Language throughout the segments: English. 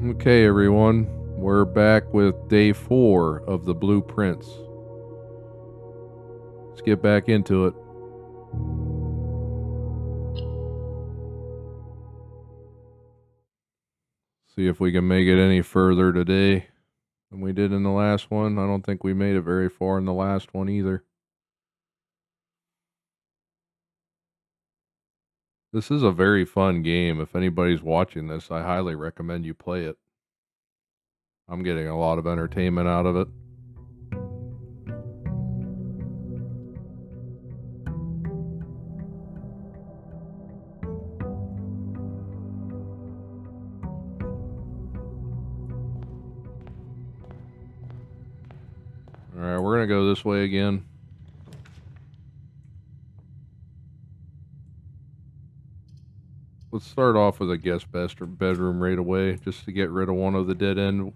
Okay, everyone, we're back with day 4 of the blueprints. Let's get back into it. See if we can make it any further today than we did in the last one. I don't think we made it very far in the last one either. This is a very fun game. If anybody's watching this, I highly recommend you play it. I'm getting a lot of entertainment out of it. Alright, we're going to go this way again. Let's start off with a guest bedroom right away, just to get rid of one of the dead end.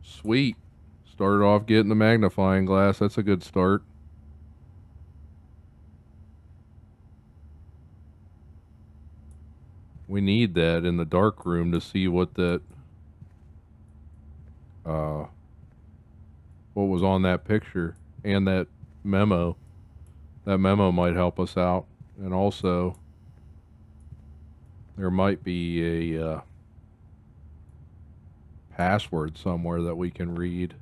Sweet. Started off getting the magnifying glass. That's a good start. We need that in the dark room to see what that what was on that picture and that memo. That memo might help us out. And also there might be a password somewhere that we can read.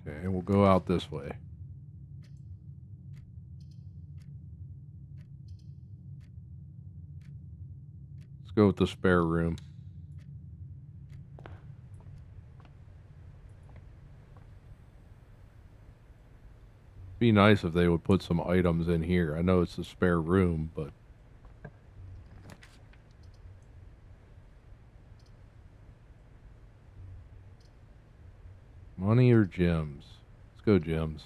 Okay, we'll go out this way. Let's go with the spare room. Be nice if they would put some items in here. I know it's a spare room, but money or gems? Let's go gems.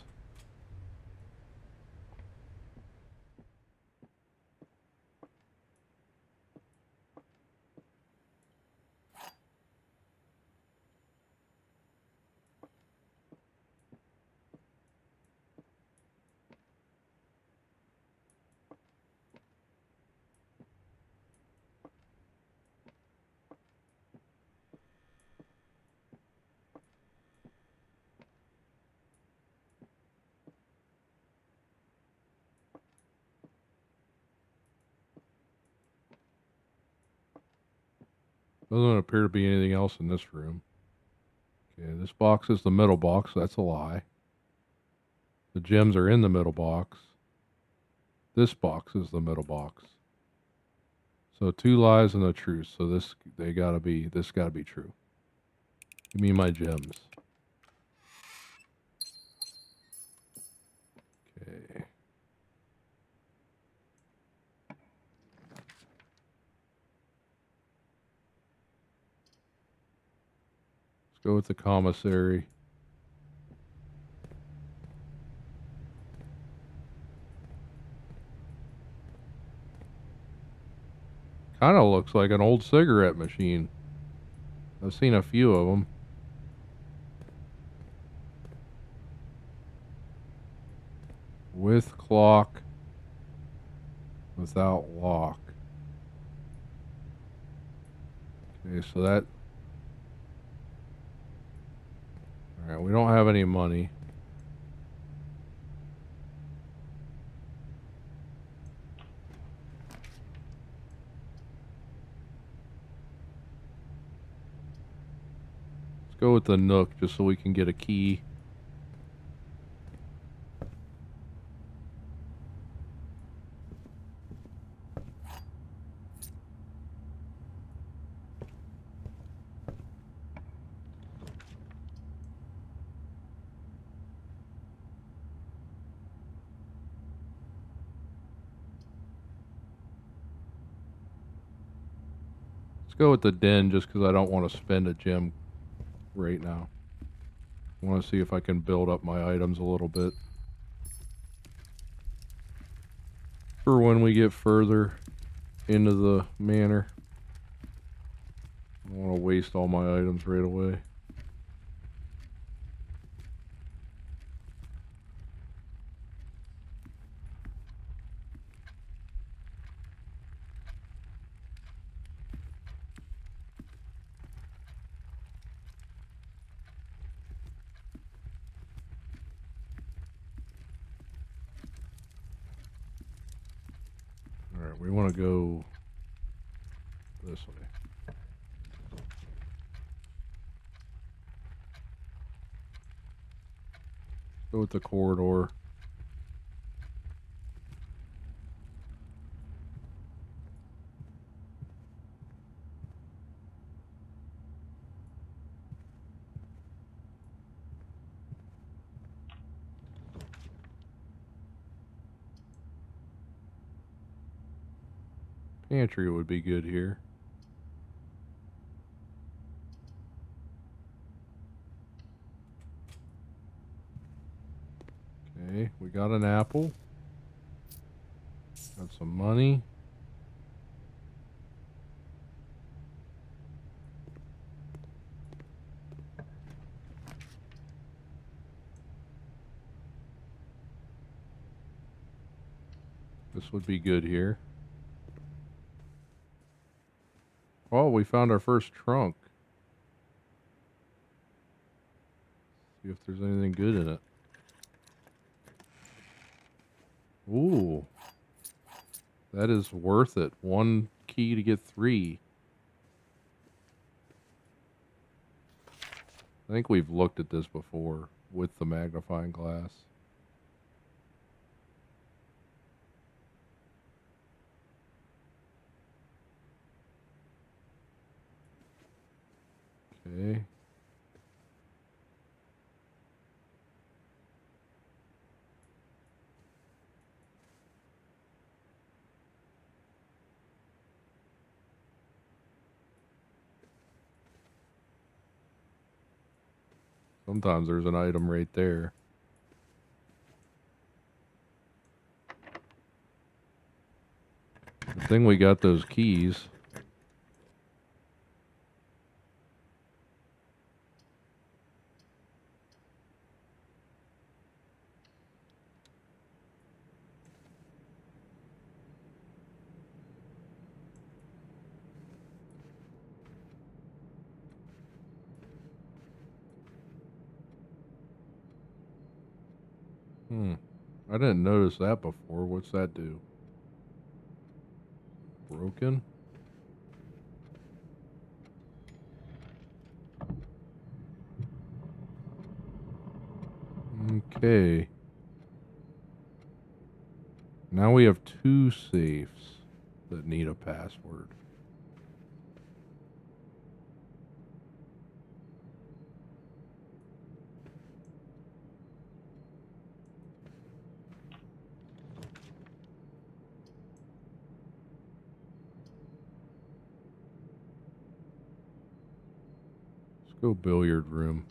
Doesn't appear to be anything else in this room. Okay, this box is the middle box. That's a lie. The gems are in the middle box. This box is the middle box. So 2 lies and a truth. So this gotta be true. Give me my gems. Okay. Let's go with the commissary. Kind of looks like an old cigarette machine. I've seen a few of them. With clock, without lock. Okay, so that... Alright, we don't have any money. Let's go with the Nook just so we can get a key. Let's go with the den just because I don't want to spend a gem right now. I want to see if I can build up my items a little bit for when we get further into the manor. I don't want to waste all my items right away. we want to go this way. Go with the corridor. Pantry would be good here. Okay, we got an apple. Got some money. This would be good here. Oh, we found our first trunk. See if there's anything good in it. Ooh. That is worth it. 1 key to get 3. I think we've looked at this before with the magnifying glass. Okay. Sometimes there's an item right there. Good thing we got those keys. I didn't notice that before. What's that do? Broken? Okay. Now we have 2 safes that need a password. Let's go billiard room.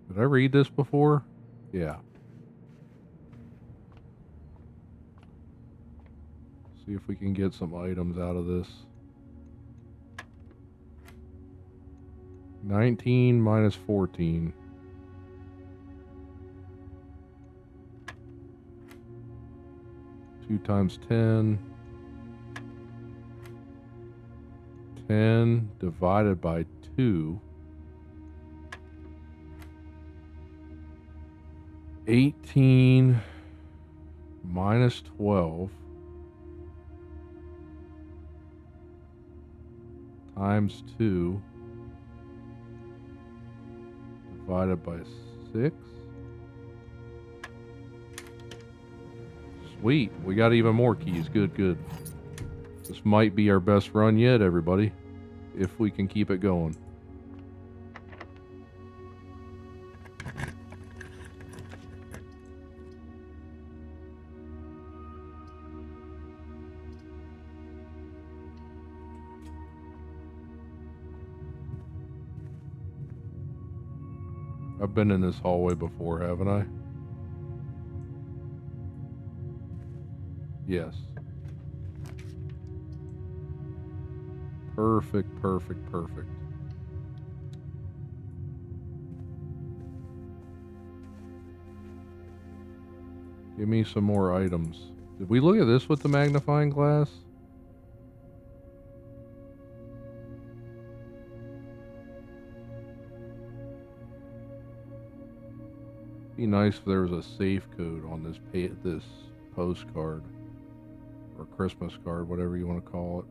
Did I read this before? Yeah. See if we can get some items out of this. 19 minus 14. Two times 10. 10 divided by 2. 18 minus 12 times 2 divided by 6. Sweet. We got even more keys. Good, good. This might be our best run yet, everybody. If we can keep it going. I've been in this hallway before, haven't I? Yes. Perfect, perfect, perfect. Give me some more items. Did we look at this with the magnifying glass? Be nice if there was a safe code on this postcard or Christmas card, whatever you want to call it.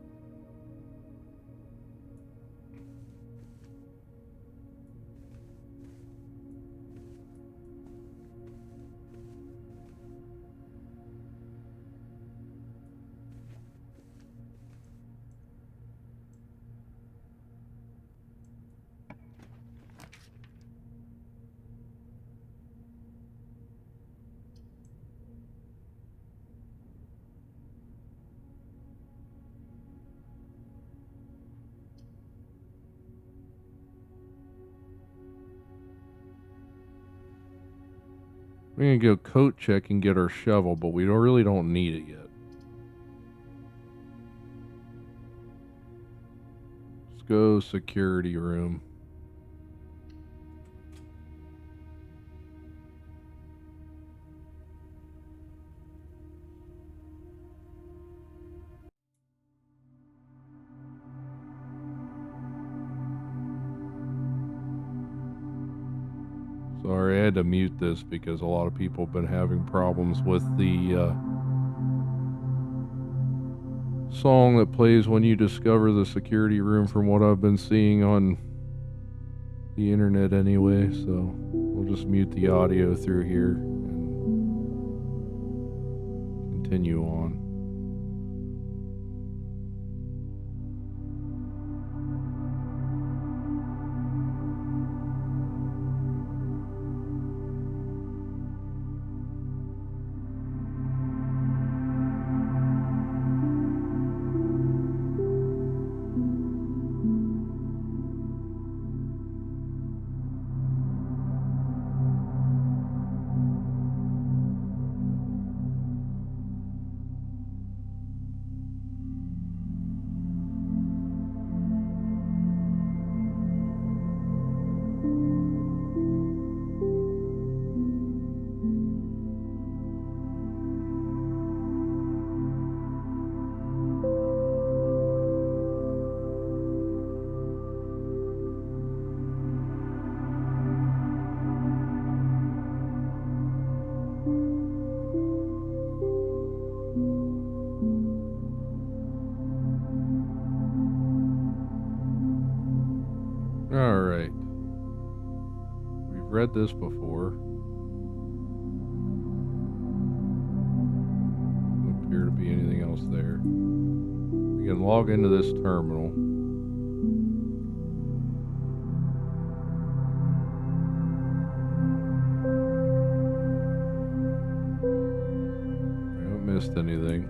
We're going to go coat check and get our shovel, but we really don't need it yet. Let's go security room. Sorry, I had to mute this because a lot of people have been having problems with the song that plays when you discover the security room, from what I've been seeing on the internet anyway. So we'll just mute the audio through here and continue on. Alright. We've read this before. Doesn't appear to be anything else there. We can log into this terminal. I haven't missed anything.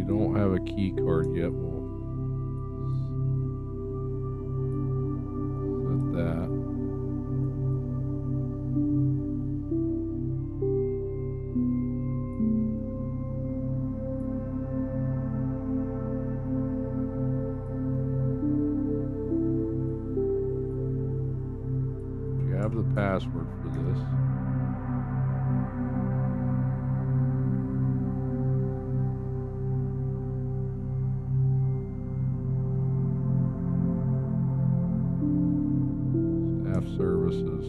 Don't have a key card yet. We'll set that. You have the password for this. Services.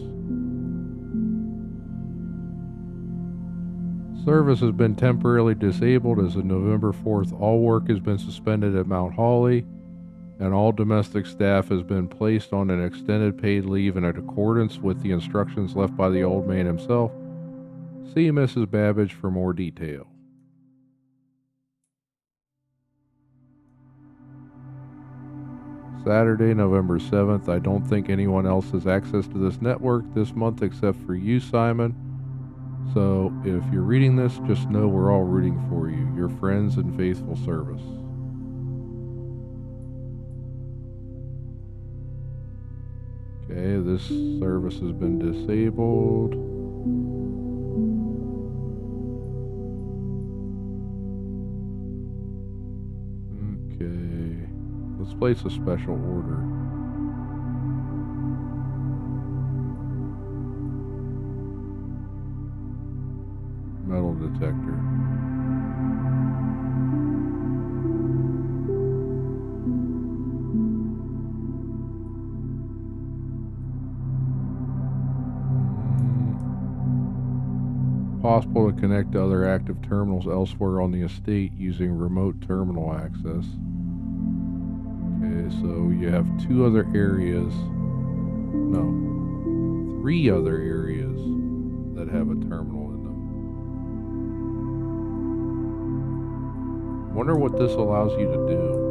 Service has been temporarily disabled as of November 4th. All work has been suspended at Mount Holly, and all domestic staff has been placed on an extended paid leave in accordance with the instructions left by the old man himself. See Mrs. Babbage for more detail. Saturday, November 7th. I don't think anyone else has access to this network this month except for you, Simon. So if you're reading this, just know we're all rooting for you. Your friends and faithful service. Okay, this service has been disabled. Okay, let's place a special order. Metal detector. possible to connect to other active terminals elsewhere on the estate using remote terminal access. Okay, so you have two other areas. No, three other areas that have a terminal in them. Wonder what this allows you to do.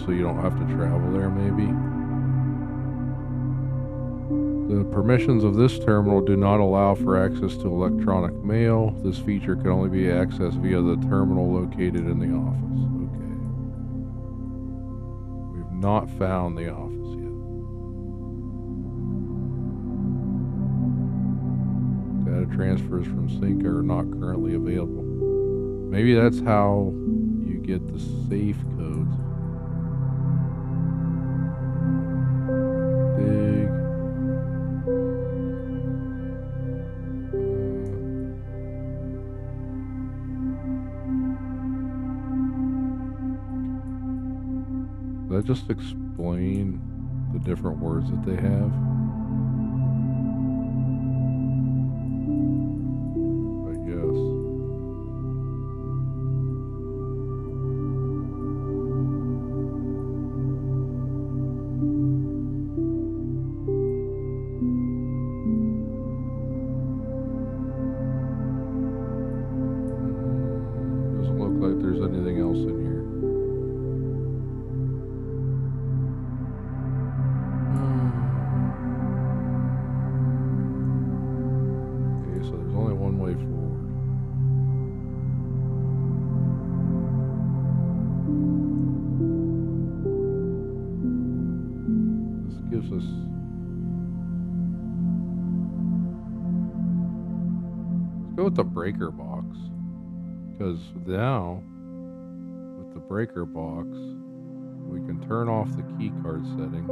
So you don't have to travel there, maybe. The permissions of this terminal do not allow for access to electronic mail. This feature can only be accessed via the terminal located in the office. Okay. We've not found the office yet. Data transfers from Sync are not currently available. Maybe that's how you get the safe codes. Dig. Does that just explain the different words that they have? I guess. Doesn't look like there's anything else in here. Okay, so there's only one way forward. This gives us... Let's go with the breaker box. Because now, with the breaker box, we can turn off the key card settings.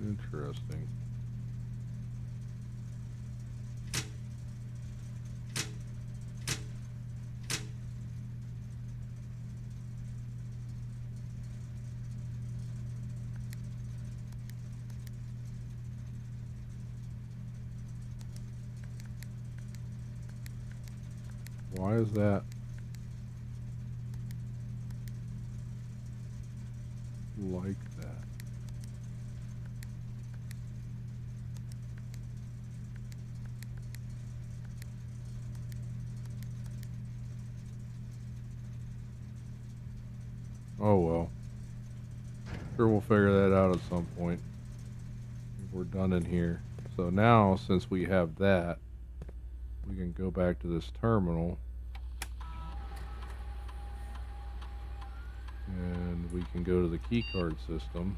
Interesting. Why is that like that? Oh well. Sure, we'll figure that out at some point. We're done in here. So now, since we have that, we can go back to this terminal. And we can go to the keycard system.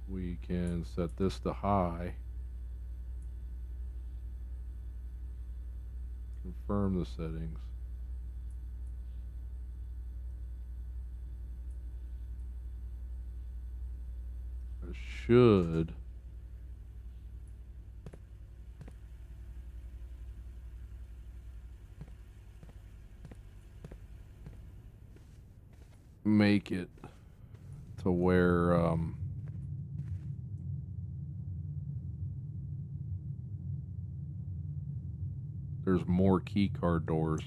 We can set this to high. Confirm the settings. It should make it to where there's more key card doors.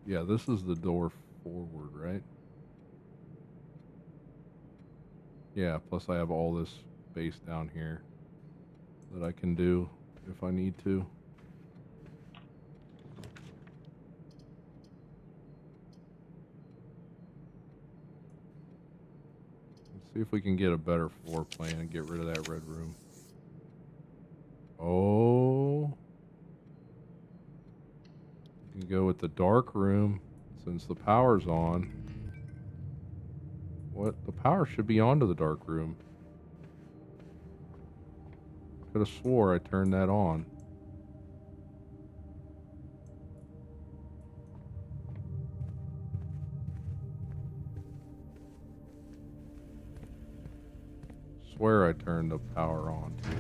Yeah, this is the door forward, right? Yeah, plus I have all this space down here that I can do if I need to. Let's see if we can get a better floor plan and get rid of that red room. Oh. You can go with the dark room since the power's on. What? The power should be on to the dark room. Could have swore I turned that on. Swear I turned the power on to this.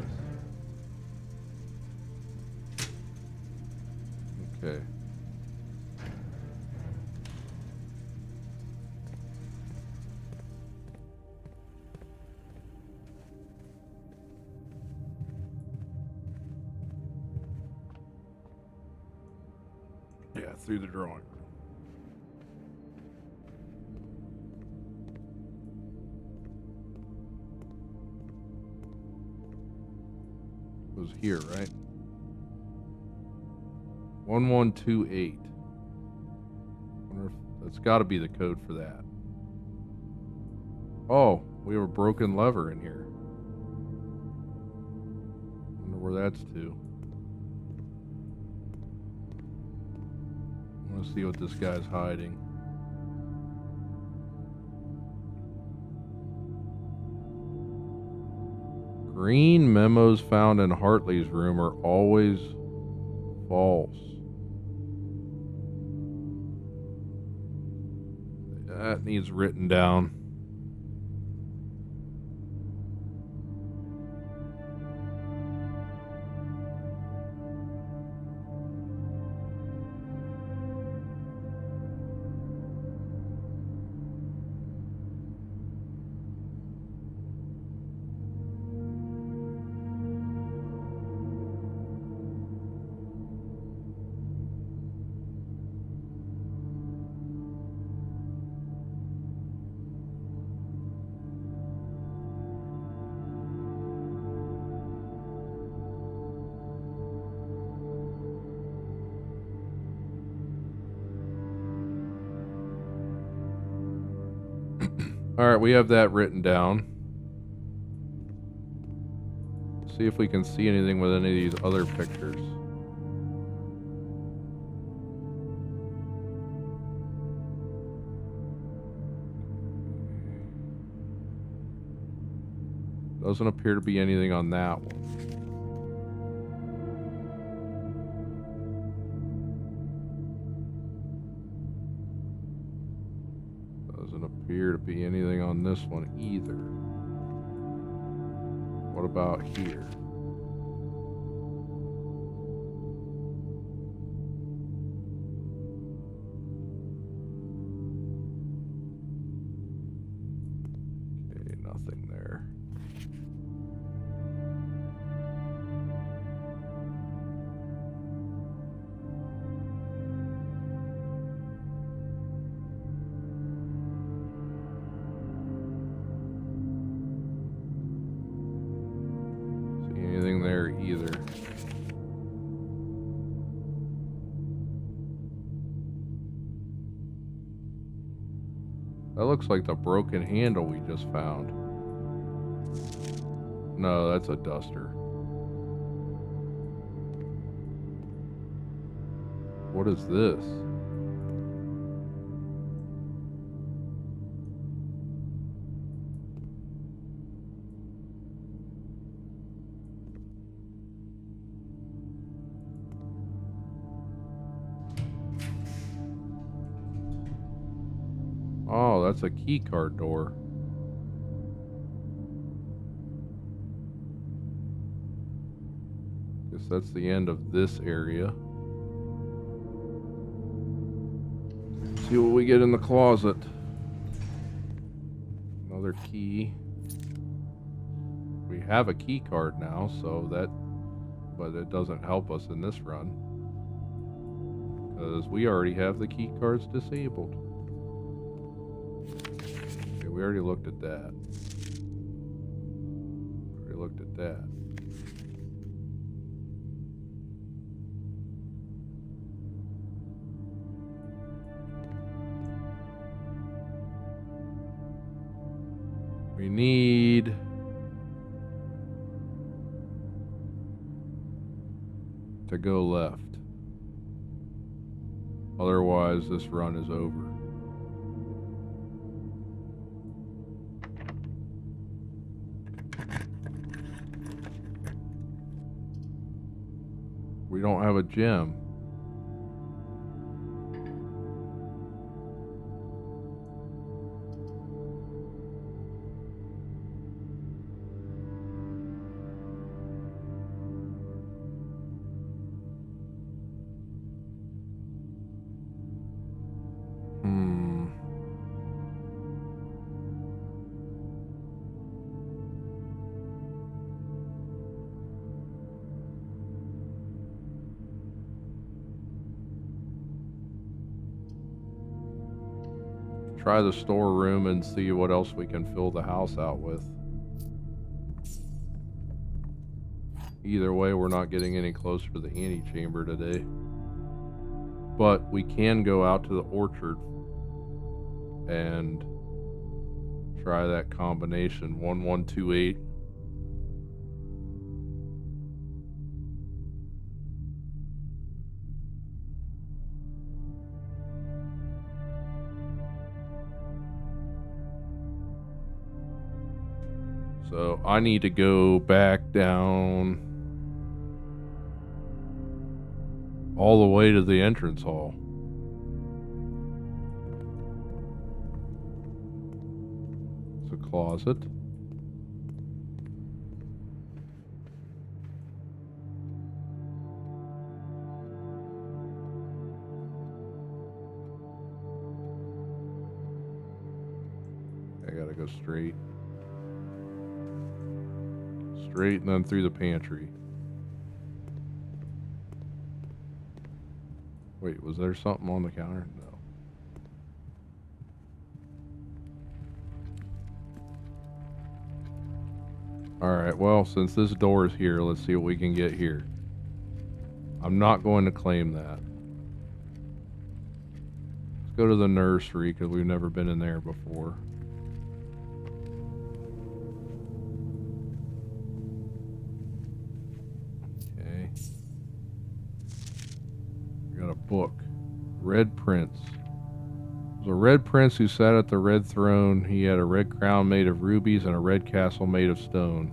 Okay. Yeah, through the drawing room. It was here, right? 1128. Wonder if that's got to be the code for that. Oh, we have a broken lever in here. Wonder where that's to. I want to see what this guy's hiding. Green memos found in Hartley's room are always false. That needs written down. All right, we have that written down. See if we can see anything with any of these other pictures. Doesn't appear to be anything on that one. Doesn't appear to be anything on this one either. What about here? Okay, nothing there. See anything there either. That looks like the broken handle we just found. No, that's a duster. What is this? Oh, that's a key card door. Guess that's the end of this area. See what we get in the closet. Another key. We have a key card now, so that, but it doesn't help us in this run. because we already have the key cards disabled. Okay, we already looked at that. We already looked at that. We need to go left. Otherwise, this run is over. We don't have a gem. Try the storeroom and see what else we can fill the house out with. Either way, we're not getting any closer to the antechamber today. But we can go out to the orchard and try that combination 1128. So I need to go back down all the way to the entrance hall. It's a closet. I gotta go straight. Straight and then through the pantry. Wait, was there something on the counter? No. Alright, well, since this door is here, let's see what we can get here. I'm not going to claim that. Let's go to the nursery, because we've never been in there before. Okay. We got a book. Red Prince. There was a red prince who sat at the red throne. He had a red crown made of rubies and a red castle made of stone.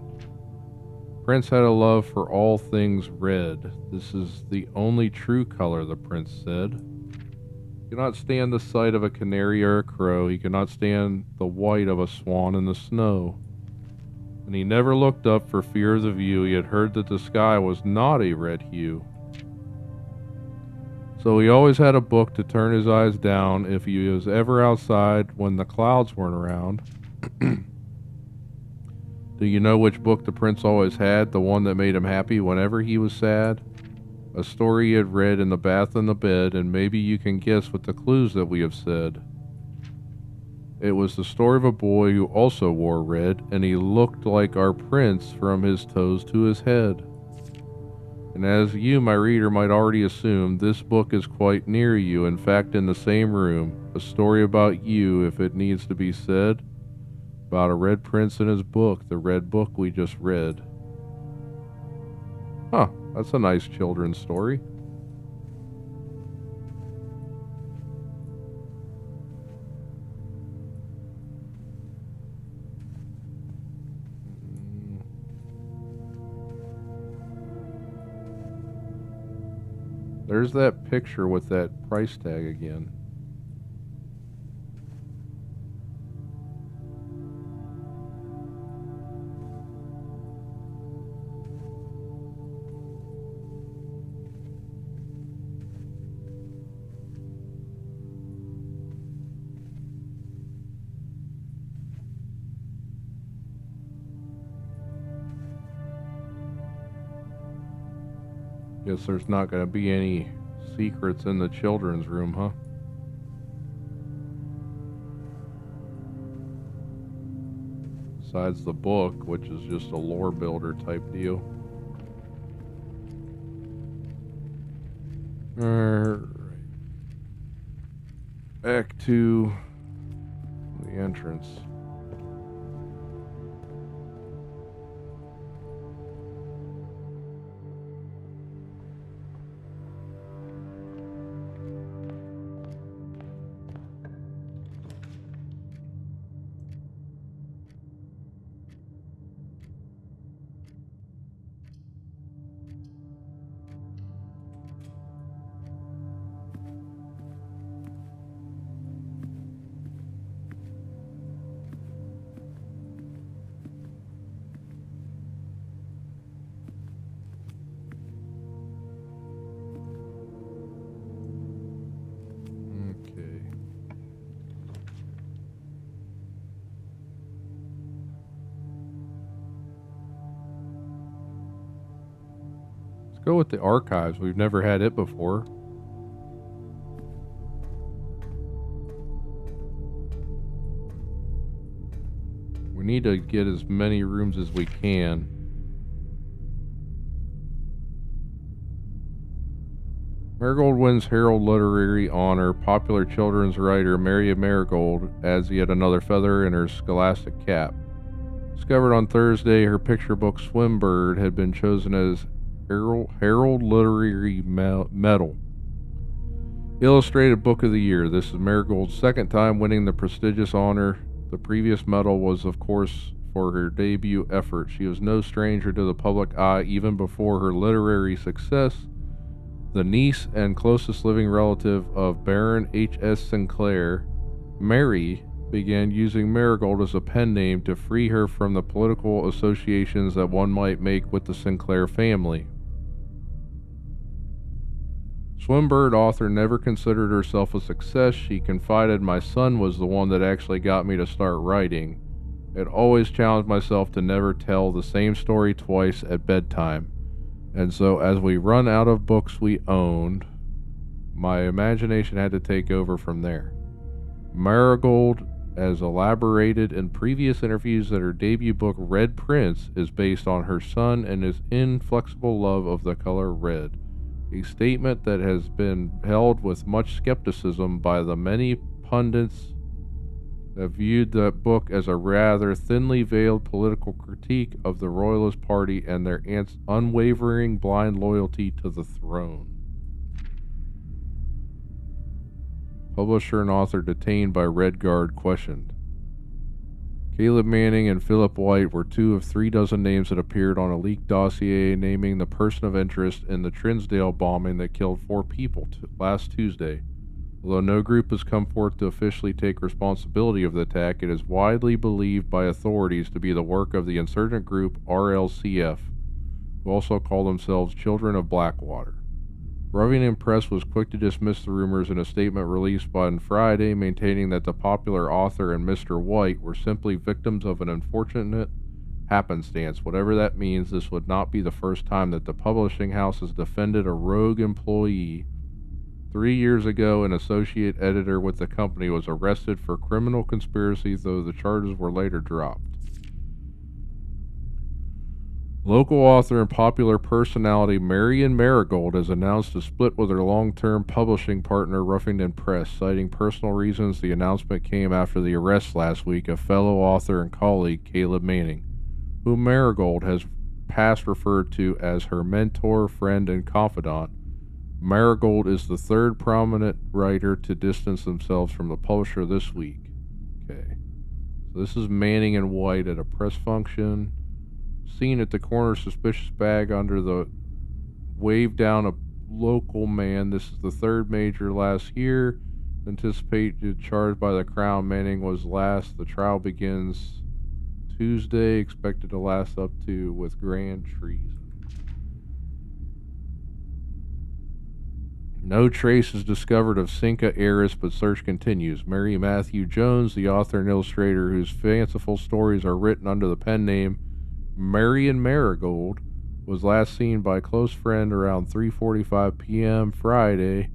Prince had a love for all things red. This is the only true color, the prince said. He could not stand the sight of a canary or a crow. He could not stand the white of a swan in the snow. And he never looked up for fear of the view. He had heard that the sky was not a red hue. So he always had a book to turn his eyes down if he was ever outside when the clouds weren't around. Do you know which book the prince always had? The one that made him happy whenever he was sad? A story he had read in the bath and the bed, and maybe you can guess with the clues that we have said. It was the story of a boy who also wore red, and he looked like our prince from his toes to his head. And as you, my reader, might already assume, this book is quite near you, in fact in the same room. A story about you, if it needs to be said. About a red prince and his book, the red book we just read. Huh, that's a nice children's story. There's that picture with that price tag again. Guess there's not going to be any secrets in the children's room, huh? Besides the book, which is just a lore builder type deal. Alright. Back to the entrance. Go with the archives. We've never had it before. We need to get as many rooms as we can. Marigold wins Herald Literary Honor. Popular children's writer Mary Marigold adds yet another feather in her scholastic cap. Discovered on Thursday, her picture book Swimbird had been chosen as Herald Literary Medal Illustrated Book of the Year. This is Marigold's second time winning the prestigious honor. The previous medal was, of course, for her debut effort. She was no stranger to the public eye even before her literary success. The niece and closest living relative of Baron H.S. Sinclair, Mary began using Marigold as a pen name to free her from the political associations that one might make with the Sinclair family. Swimbird author never considered herself a success. She confided, "My son was the one that actually got me to start writing. I'd always challenged myself to never tell the same story twice at bedtime. And so as we run out of books we owned, my imagination had to take over from there." Marigold has elaborated in previous interviews that her debut book, Red Prince, is based on her son and his inflexible love of the color red. A statement that has been held with much skepticism by the many pundits that viewed the book as a rather thinly veiled political critique of the Royalist Party and their unwavering blind loyalty to the throne. Publisher and author detained by Red Guard questioned. Caleb Manning and Philip White were 2 of 3 dozen names that appeared on a leaked dossier naming the person of interest in the Trinsdale bombing that killed 4 people last Tuesday. Although no group has come forth to officially take responsibility of the attack, it is widely believed by authorities to be the work of the insurgent group RLCF, who also call themselves Children of Blackwater. Ruffian Press was quick to dismiss the rumors in a statement released on Friday, maintaining that the popular author and Mr. White were simply victims of an unfortunate happenstance. Whatever that means, this would not be the first time that the publishing house has defended a rogue employee. 3 years ago, an associate editor with the company was arrested for criminal conspiracy, though the charges were later dropped. Local author and popular personality Marion Marigold has announced a split with her long-term publishing partner Ruffington Press. Citing personal reasons, the announcement came after the arrest last week of fellow author and colleague Caleb Manning, whom Marigold has past referred to as her mentor, friend, and confidant. Marigold is the 3rd prominent writer to distance themselves from the publisher this week. Okay, so this is Manning and White at a press function. Seen at the corner, suspicious bag under the wave down a local man. This is the 3rd major last year. Anticipated charged by the Crown. Manning was last. The trial begins Tuesday, expected to last up to with grand treason. No trace is discovered of Cinca heiress, but search continues. Mary Matthew Jones, the author and illustrator whose fanciful stories are written under the pen name Marion Marigold, was last seen by a close friend around 3:45 p.m. Friday,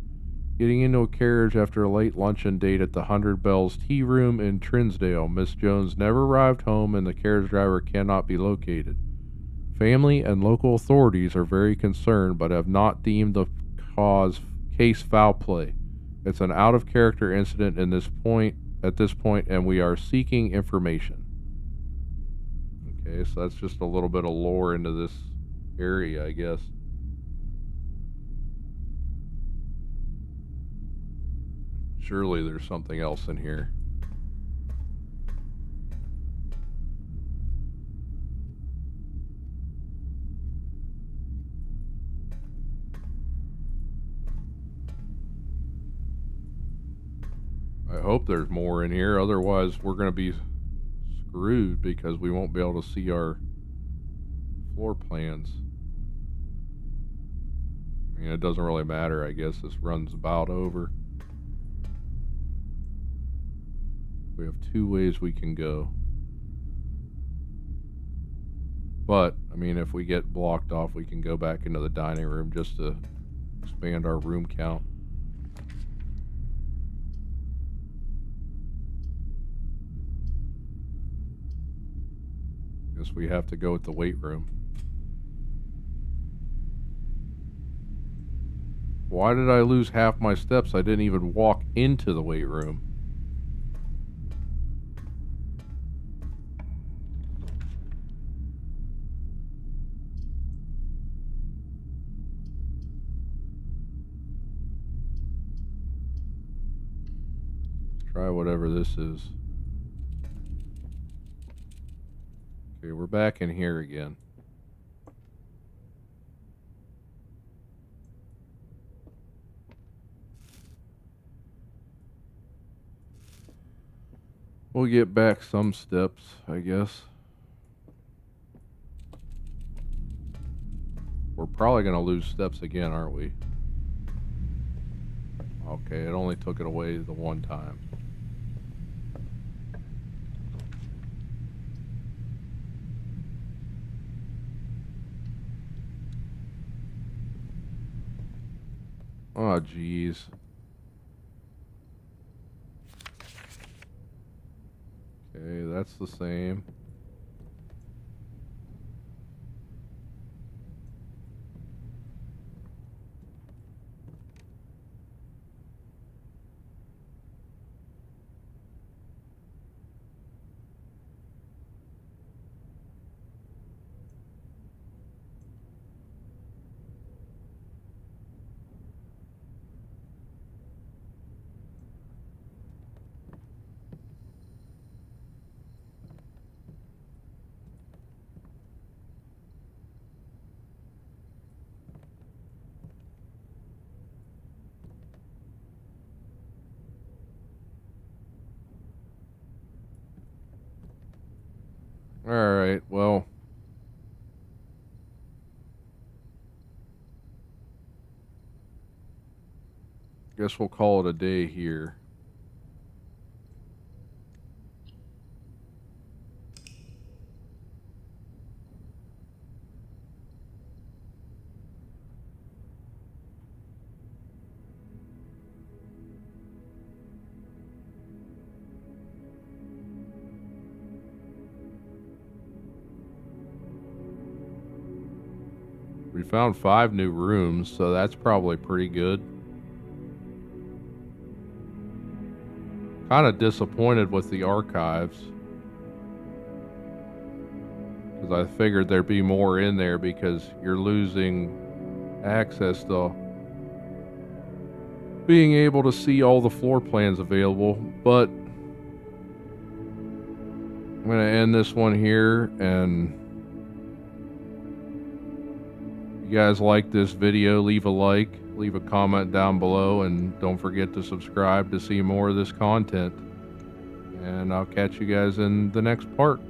getting into a carriage after a late luncheon date at the 100 Bells Tea Room in Trinsdale. Miss Jones never arrived home and the carriage driver cannot be located. Family and local authorities are very concerned but have not deemed the case foul play. It's an out of character incident at this point, and we are seeking information. Okay, so that's just a little bit of lore into this area, I guess. Surely there's something else in here. I hope there's more in here, otherwise we're going to be screwed because we won't be able to see our floor plans. I mean, it doesn't really matter, I guess. This runs about over. We have two ways we can go. But, I mean, if we get blocked off, we can go back into the dining room just to expand our room count. Guess we have to go with the weight room. Why did I lose half my steps? I didn't even walk into the weight room. Let's try whatever this is. Okay, we're back in here again. We'll get back some steps, I guess. We're probably going to lose steps again, aren't we? Okay, it only took it away the one time. Oh, jeez. Okay, that's the same. Alright, well. Guess we'll call it a day here. We found 5 new rooms, so that's probably pretty good. Kind of disappointed with the archives, because I figured there'd be more in there because you're losing access to being able to see all the floor plans available. But I'm going to end this one here, and if you guys like this video, leave a like, leave a comment down below, and don't forget to subscribe to see more of this content. And I'll catch you guys in the next part.